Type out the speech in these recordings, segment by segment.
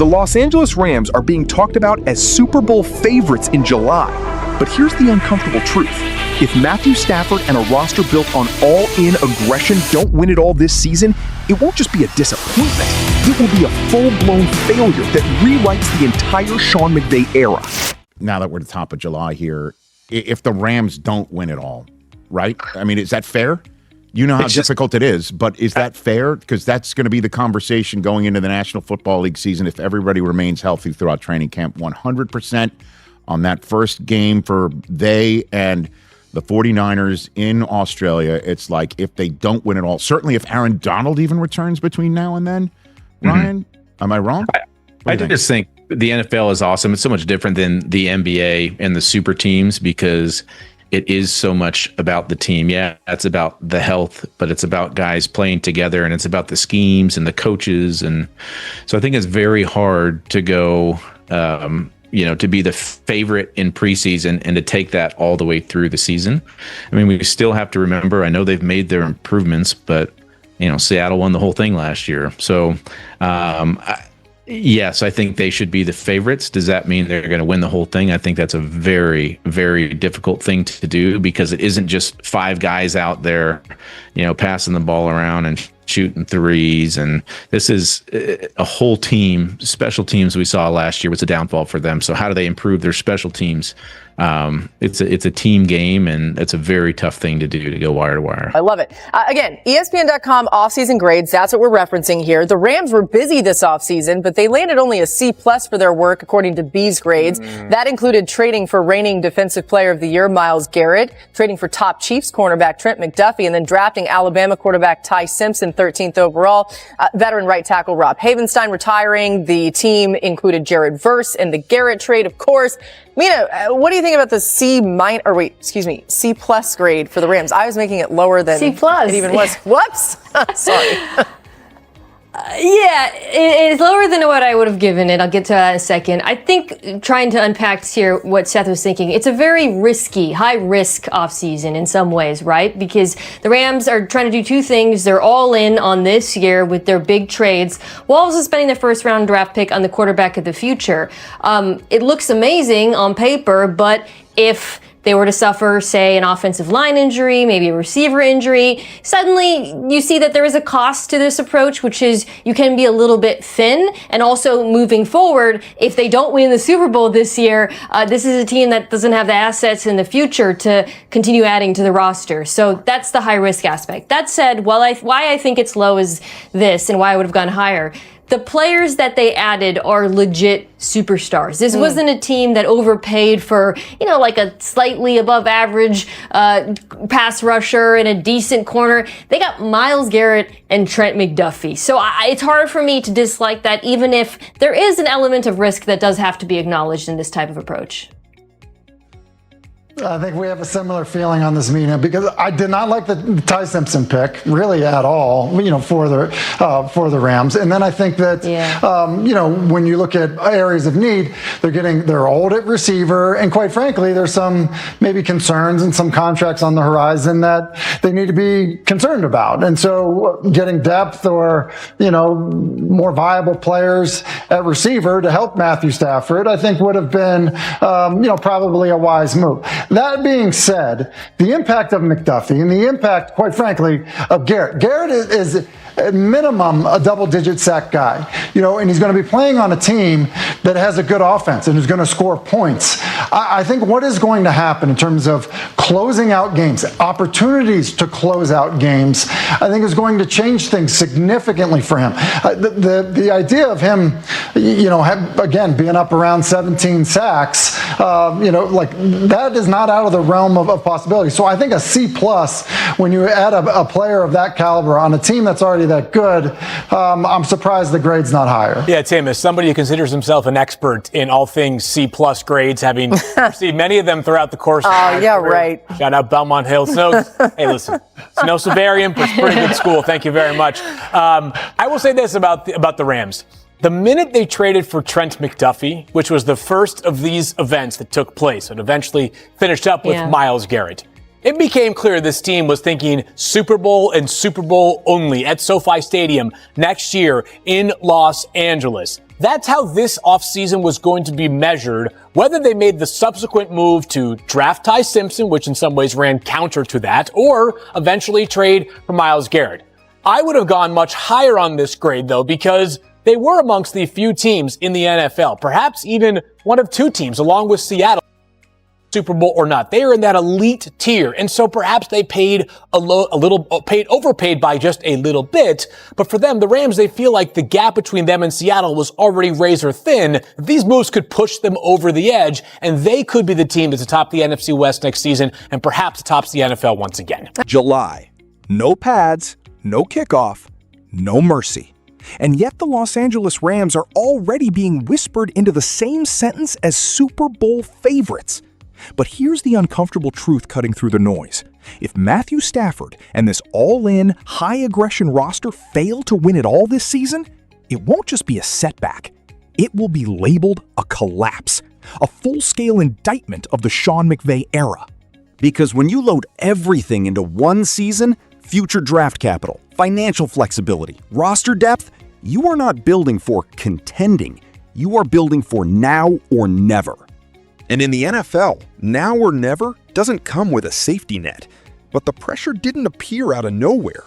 The Los Angeles Rams are being talked about as Super Bowl favorites in July. But here's the uncomfortable truth. If Matthew Stafford and a roster built on all-in aggression don't win it all this season, it won't just be a disappointment. It will be a full-blown failure that rewrites the entire Sean McVay era. Now that we're at the top of July here, if the Rams don't win it all, right? I mean, is that fair? You know how difficult it is, but is that fair? Because that's going to be the conversation going into the National Football League season if everybody remains healthy throughout training camp. 100% on that first game for they and the 49ers in Australia. It's like if they don't win it all, certainly if Aaron Donald even returns between now and then, Ryan, am I wrong? I just think the NFL is awesome. It's so much different than the NBA and the super teams because it is so much about the team. Yeah, it's about the health, but it's about guys playing together, and it's about the schemes and the coaches. And so I think it's very hard to go, to be the favorite in preseason and to take that all the way through the season. I mean, we still have to remember, I know they've made their improvements, but, Seattle won the whole thing last year. So, yes, I think they should be the favorites. Does that mean they're going to win the whole thing? I think that's a very, very difficult thing to do because it isn't just five guys out there, passing the ball around and shooting threes. And this is a whole team. Special teams we saw last year was a downfall for them. So how do they improve their special teams? It's a team game, and it's a very tough thing to do, to go wire to wire. I love it. Again, ESPN.com offseason grades. That's what we're referencing here. The Rams were busy this offseason, but they landed only a C+ for their work, according to B's grades. That included trading for reigning Defensive Player of the Year, Myles Garrett, trading for top Chiefs cornerback Trent McDuffie, and then drafting Alabama quarterback Ty Simpson, 13th overall. Veteran right tackle Rob Havenstein retiring. The team included Jared Verse and the Garrett trade, of course. Mina, what do you think about the C+ grade for the Rams? I was making it lower than C+. It even was. Whoops. Sorry. Yeah, it's lower than what I would have given it. I'll get to that in a second. I think trying to unpack here what Seth was thinking, it's a very risky, high-risk offseason in some ways, right? Because the Rams are trying to do two things. They're all in on this year with their big trades, while also spending their first-round draft pick on the quarterback of the future. It looks amazing on paper, but if they were to suffer, say, an offensive line injury, maybe a receiver injury, suddenly you see that there is a cost to this approach, which is you can be a little bit thin. And also moving forward, if they don't win the Super Bowl this year, this is a team that doesn't have the assets in the future to continue adding to the roster. So that's the high-risk aspect. That said, why I think it's low is this and why I would have gone higher. The players that they added are legit superstars. This wasn't a team that overpaid for, like a slightly above average pass rusher and a decent corner. They got Myles Garrett and Trent McDuffie. So it's hard for me to dislike that, even if there is an element of risk that does have to be acknowledged in this type of approach. I think we have a similar feeling on this, Mina, because I did not like the Ty Simpson pick really at all, for the Rams. And then I think that, when you look at areas of need, they're old at receiver. And quite frankly, there's some maybe concerns and some contracts on the horizon that they need to be concerned about. And so getting depth or, more viable players at receiver to help Matthew Stafford, I think would have been, probably a wise move. That being said, the impact of McDuffie and the impact, quite frankly, of Garrett. Garrett is at minimum a double-digit sack guy, and he's going to be playing on a team that has a good offense and is going to score points. I think what is going to happen in terms of closing out games, opportunities to close out games, I think is going to change things significantly for him. The idea of him, again, being up around 17 sacks, that is not out of the realm of possibility. So I think a C+ when you add a player of that caliber on a team that's already that good, I'm surprised the grade's not higher. Yeah, Tim, as somebody who considers himself an expert in all things C+ grades, having received many of them throughout the course of my career. Right. Shout out Belmont Hill. Hey, listen, it's no Severian, but it's a pretty good school. Thank you very much. I will say this about the Rams. The minute they traded for Trent McDuffie, which was the first of these events that took place and eventually finished up with Myles Garrett, it became clear this team was thinking Super Bowl and Super Bowl only at SoFi Stadium next year in Los Angeles. That's how this offseason was going to be measured, whether they made the subsequent move to draft Ty Simpson, which in some ways ran counter to that, or eventually trade for Myles Garrett. I would have gone much higher on this grade, though, because they were amongst the few teams in the NFL, perhaps even one of two teams, along with Seattle, Super Bowl or not. They are in that elite tier, and so perhaps they paid overpaid by just a little bit. But for them, the Rams, they feel like the gap between them and Seattle was already razor thin. These moves could push them over the edge, and they could be the team that's atop the NFC West next season, and perhaps tops the NFL once again. July. No pads, no kickoff, no mercy. And yet the Los Angeles Rams are already being whispered into the same sentence as Super Bowl favorites. But here's the uncomfortable truth cutting through the noise. If Matthew Stafford and this all-in, high-aggression roster fail to win it all this season, it won't just be a setback. It will be labeled a collapse, a full-scale indictment of the Sean McVay era. Because when you load everything into one season, future draft capital, financial flexibility, roster depth, you are not building for contending. You are building for now or never. And in the NFL, now or never doesn't come with a safety net. But the pressure didn't appear out of nowhere.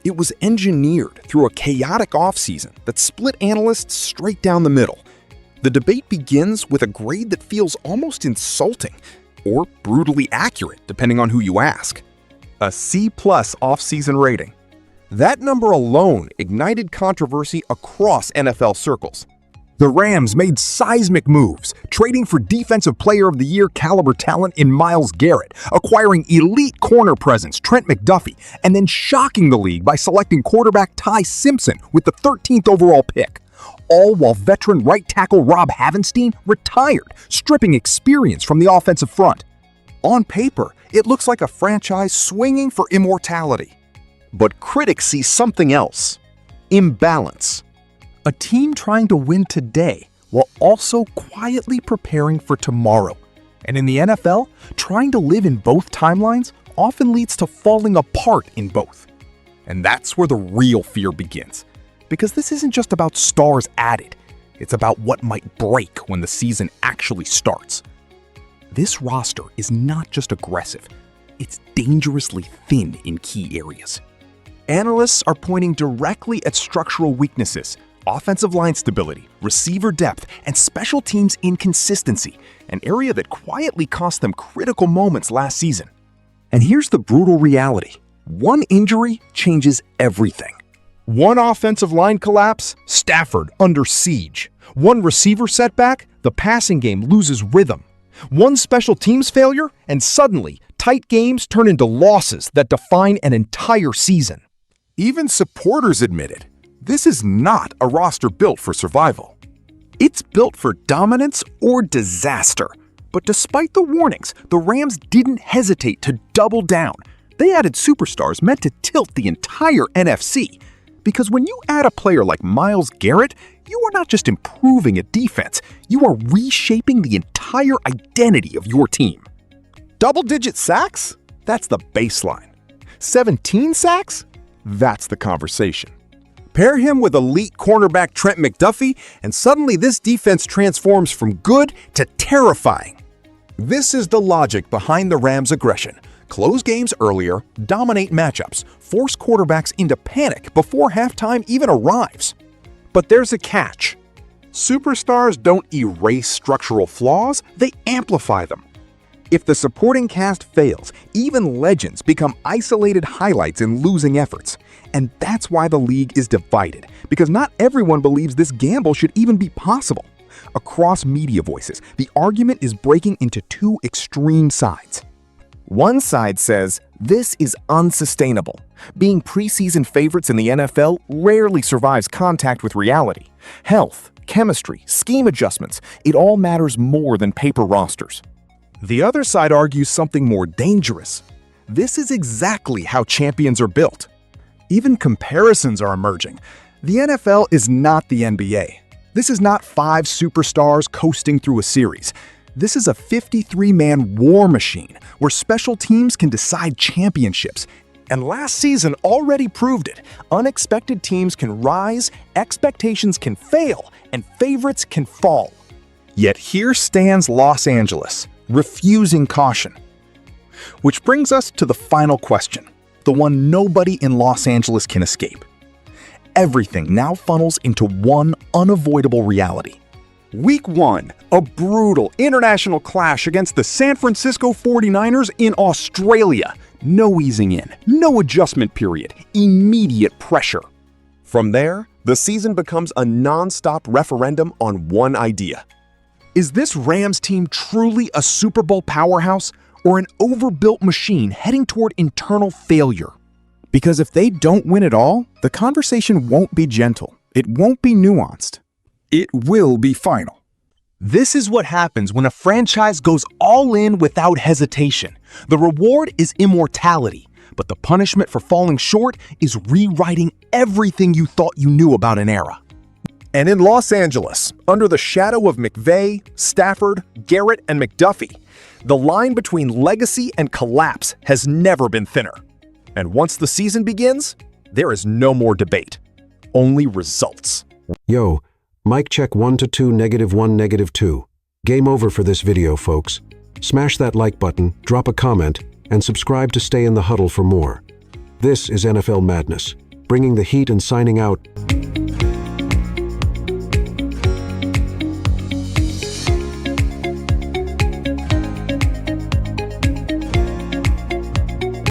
It was engineered through a chaotic offseason that split analysts straight down the middle. The debate begins with a grade that feels almost insulting, or brutally accurate, depending on who you ask. A C+ offseason rating. That number alone ignited controversy across NFL circles. The Rams made seismic moves, trading for Defensive Player of the Year caliber talent in Myles Garrett, acquiring elite corner presence Trent McDuffie, and then shocking the league by selecting quarterback Ty Simpson with the 13th overall pick. All while veteran right tackle Rob Havenstein retired, stripping experience from the offensive front. On paper, it looks like a franchise swinging for immortality. But critics see something else. Imbalance. A team trying to win today while also quietly preparing for tomorrow. And in the NFL, trying to live in both timelines often leads to falling apart in both. And that's where the real fear begins. Because this isn't just about stars added. It's about what might break when the season actually starts. This roster is not just aggressive. It's dangerously thin in key areas. Analysts are pointing directly at structural weaknesses, offensive line stability, receiver depth, and special teams inconsistency, an area that quietly cost them critical moments last season. And here's the brutal reality. One injury changes everything. One offensive line collapse, Stafford under siege. One receiver setback, the passing game loses rhythm. One special teams failure, and suddenly, tight games turn into losses that define an entire season. Even supporters admit it. This is not a roster built for survival. It's built for dominance or disaster. But despite the warnings, the Rams didn't hesitate to double down. They added superstars meant to tilt the entire NFC. Because when you add a player like Myles Garrett, you are not just improving a defense, you are reshaping the entire identity of your team. Double-digit sacks? That's the baseline. 17 sacks? That's the conversation. Pair him with elite cornerback Trent McDuffie, and suddenly this defense transforms from good to terrifying. This is the logic behind the Rams' aggression. Close games earlier, dominate matchups, force quarterbacks into panic before halftime even arrives. But there's a catch. Superstars don't erase structural flaws, they amplify them. If the supporting cast fails, even legends become isolated highlights in losing efforts. And that's why the league is divided, because not everyone believes this gamble should even be possible. Across media voices, the argument is breaking into two extreme sides. One side says, this is unsustainable. Being preseason favorites in the NFL rarely survives contact with reality. Health, chemistry, scheme adjustments, it all matters more than paper rosters. The other side argues something more dangerous. This is exactly how champions are built. Even comparisons are emerging. The NFL is not the NBA. This is not 5 superstars coasting through a series. This is a 53-man war machine where special teams can decide championships, And last season already proved it. Unexpected teams can rise, expectations can fail, and favorites can fall. Yet here stands Los Angeles, refusing caution. Which brings us to the final question, the one nobody in Los Angeles can escape. Everything now funnels into one unavoidable reality. Week 1, a brutal international clash against the San Francisco 49ers in Australia. No easing in, no adjustment period, immediate pressure. From there, the season becomes a non-stop referendum on one idea. Is this Rams team truly a Super Bowl powerhouse or an overbuilt machine heading toward internal failure? Because if they don't win it all, the conversation won't be gentle. It won't be nuanced. It will be final. This is what happens when a franchise goes all in without hesitation. The reward is immortality, but the punishment for falling short is rewriting everything you thought you knew about an era. And in Los Angeles, under the shadow of McVay, Stafford, Garrett, and McDuffie, the line between legacy and collapse has never been thinner. And once the season begins, there is no more debate, only results. Yo, mic check 1 to 2, -1, -2. Game over for this video, folks. Smash that like button, drop a comment, and subscribe to stay in the huddle for more. This is NFL Madness, bringing the heat and signing out.